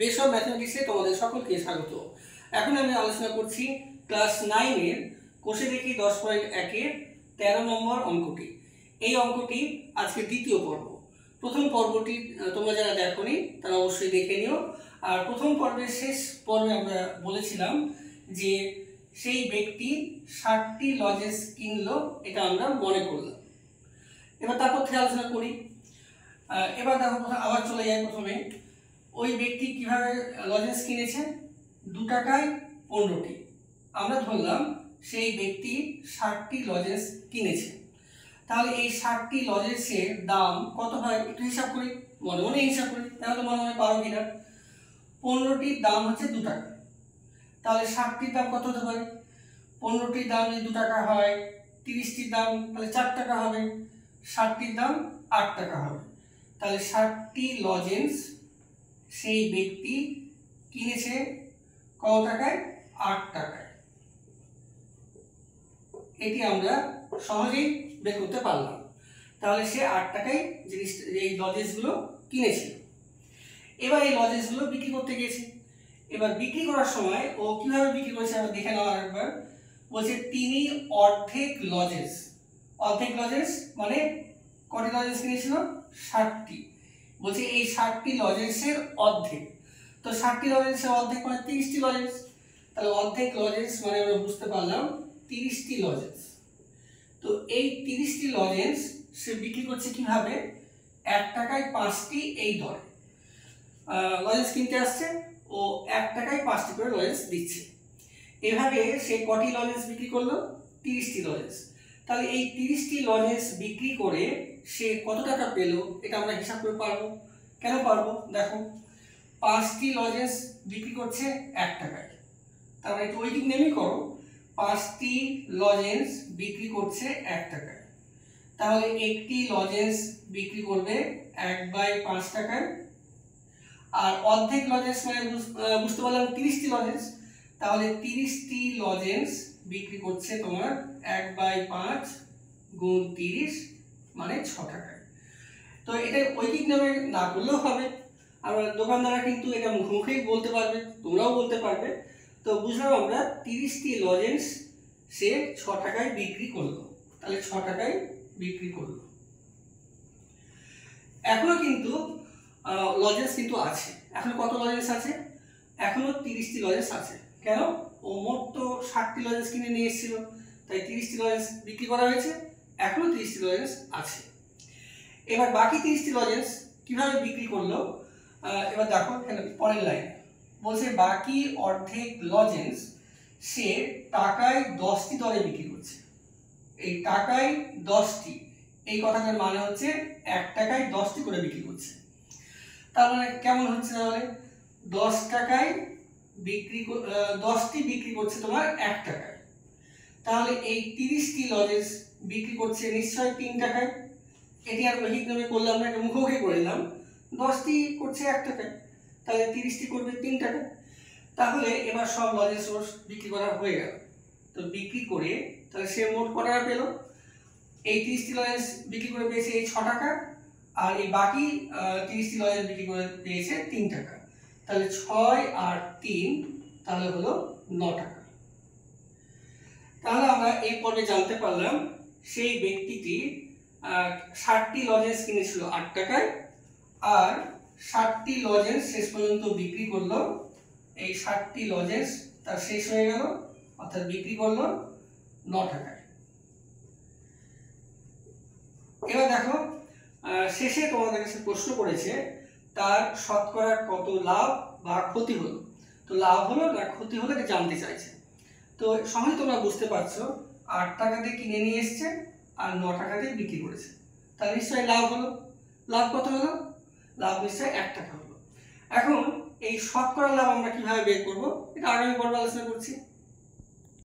বেসব ম্যাথমেটিক্সে তোমাদের সকলকে স্বাগত। এখন আমি আলোচনা করছি ক্লাস 9 এর কোষে দেখি 10.1 এর 13 নম্বর অঙ্কটি। এই অঙ্কটি আজকে দ্বিতীয় পর্ব। প্রথম পর্বটি তোমরা যারা দেখোনি তারা অবশ্যই দেখে নিও। আর প্রথম পর্বের শেষ পর্বে আমরা বলেছিলাম যে সেই ব্যক্তি 60টি লজেন্স কিনলো, এটা আমরা মনে করলাম। এবার তারপর থেকে আলোচনা করি। এবার দেখো আবার চলে যায় প্রথমে, ওই ব্যক্তি কিভাবে লজেন্স কিনেছে, 2 টাকায় 15টি। আমরা ধরলাম সেই ব্যক্তি 60টি লজেন্স কিনেছে। তাহলে এই 60টি লজেন্সের দাম কত হয় একটু হিসাব করি, মনে মনে হিসাব করি, তাহলে তো মনে মনে পারো কিনা। 15টির দাম হচ্ছে 2 টাকা, তাহলে 60টির দাম কত হতে পারে? 15টির দাম যদি 2 টাকা হয়, 30টির দাম তাহলে 4 টাকা হবে, 60টির দাম 8 টাকা হবে। তাহলে 60টি লজেন্স সেই ব্যক্তি কিনেছে কত টাকায়? 8 টাকায়। এটি আমরা সহজেই বের করতে পারলাম। তাহলে সে 8 টাকায় এই লজেন্সগুলো কিনেছে। এবার এই লজেন্সগুলো বিক্রি করতে গেছে। এবার বিক্রি করার সময় ও কিভাবে বিক্রি করেছে আমরা দেখে নেওয়া একবার। বলছে তিনি অর্ধেক লজেন্স, অর্ধেক লজেন্স মানে কটি লজেন্স কিনেছিল? 60টি। বলছে এই 60টি লজেন্সের অর্ধেক, তো 60টি লজেন্সের অর্ধেক মানে 30টি লজেন্স। তাহলে অর্ধেক লজেন্স মানে আমরা বুঝতে পারলাম 30টি লজেন্স। তো এই 30টি লজেন্স সে বিক্রি করছে কিভাবে? 1 টাকায় 5টি এই দরে লজেন্স কিনতে আসছে, ও 1 টাকায় 5টি করে লজেন্স দিচ্ছে। এভাবে সে কটি লজেন্স বিক্রি করলো? 30টি লজেন্স। তাহলে এই 30টি লজেন্স বিক্রি করে সে কত টাকা পেল এটা আমরা হিসাব করে পারবো। কেন পারবো? দেখো, 5টি লজেন্স বিক্রি করছে 1 টাকায়, তার মানে একটু ওই দিক নেমে করো। 5টি লজেন্স বিক্রি করছে 1 টাকায়, তাহলে একটি লজেন্স বিক্রি করবে 1/5 টাকায়। আর অর্ধেক লজেন্স মানে বুঝতে পারলাম 30টি লজেন্স, তাহলে 30টি লজেন্স বিক্রি করছে তোমার 1/5 গুণ 30 মানে 6 টাকায়। তো এটা ঐকিক নামে না করলেও হবে, আমরা দোকানদাররা কিন্তু এটা মুখেই বলতে পারবে, তোমরাও বলতে পারবে। তো বুঝলাম আমরা 30টি লজেন্স সে 6 টাকায় বিক্রি করলো, তাহলে 6 টাকায় বিক্রি করলো। এখনো কিন্তু লজেন্স কিন্তু আছে। এখন কত লজেন্স আছে? এখনো 30টি লজেন্স আছে। কেন? ও মোট তো 60টি লজেন্স কিনে নিয়ে এসেছিল, তাই 30টি লজেন্স বিক্রি করা হয়েছে, এখনো 30টি লজেন্স আছে। এবার বাকি 30টি লজেন্স কিভাবে বিক্রি করলো এবার দেখো এখানে পরের লাইন বলছে বাকি অর্ধেক লজেন্স সে টাকায় 10টি দরে বিক্রি করছে। এই টাকায় 10টি, এই কথাটার মানে হচ্ছে 1 টাকায় 10টি করে বিক্রি করছে। তার মানে কেমন হচ্ছে? তাহলে 10 টাকায় বিক্রি 10টি বিক্রি করছে তোমার 1 টাকায়, তাহলে এই 30টি লজেন্স বিক্রি করছে নিশ্চয় 3 টাকায়। এটি আর ঐকিক নামে করলাম না, এটা মুখোমুখি করে নিলাম। 10টি করছে 1 টাকায়, তাহলে 30টি করবে 3 টাকায়। তাহলে এবার সব লজেন্স বিক্রি করা হয়ে গেল। তো বিক্রি করে তাহলে সে মোট কত টাকা পেল? এই 30টি লজেন্স বিক্রি করে পেয়েছে এই 6 টাকা, আর এই বাকি 30টি লজেন্স বিক্রি করে পেয়েছে 3 টাকা। তাহলে 6 আর 3 তাহলে হলো 9 টাকা। তাহলে আমরা এই পর্বে জানতে পারলাম সেই ব্যক্তিটি 60টি লজেন্স কিনেছিল 8 টাকায়, আর 60টি লজেন্স শেষ পর্যন্ত বিক্রি করলো। এই 60টি লজেন্স তার শেষ হয়ে গেল, অর্থাৎ বিক্রি করলো 9 টাকায়। এবার দেখো শেষে তোমাদের কাছে প্রশ্ন করেছে তার শতকরা কত লাভ বা ক্ষতি হলো। তো লাভ হলো না ক্ষতি হলো এটা জানতে চাইছে। তো সহজে তোমরা বুঝতে পারছো 8 টাকাতে কিনে নিয়ে এসছে আর 9 টাকাতে বিক্রি করেছে, তাহলে নিশ্চয়ই লাভ হলো। লাভ কত হলো? লাভ নিশ্চয়ই 1 টাকা হলো। এখন এই শতকরা লাভ আমরা কিভাবে বের করবো এটা আগামী পর্বে আলোচনা করছি।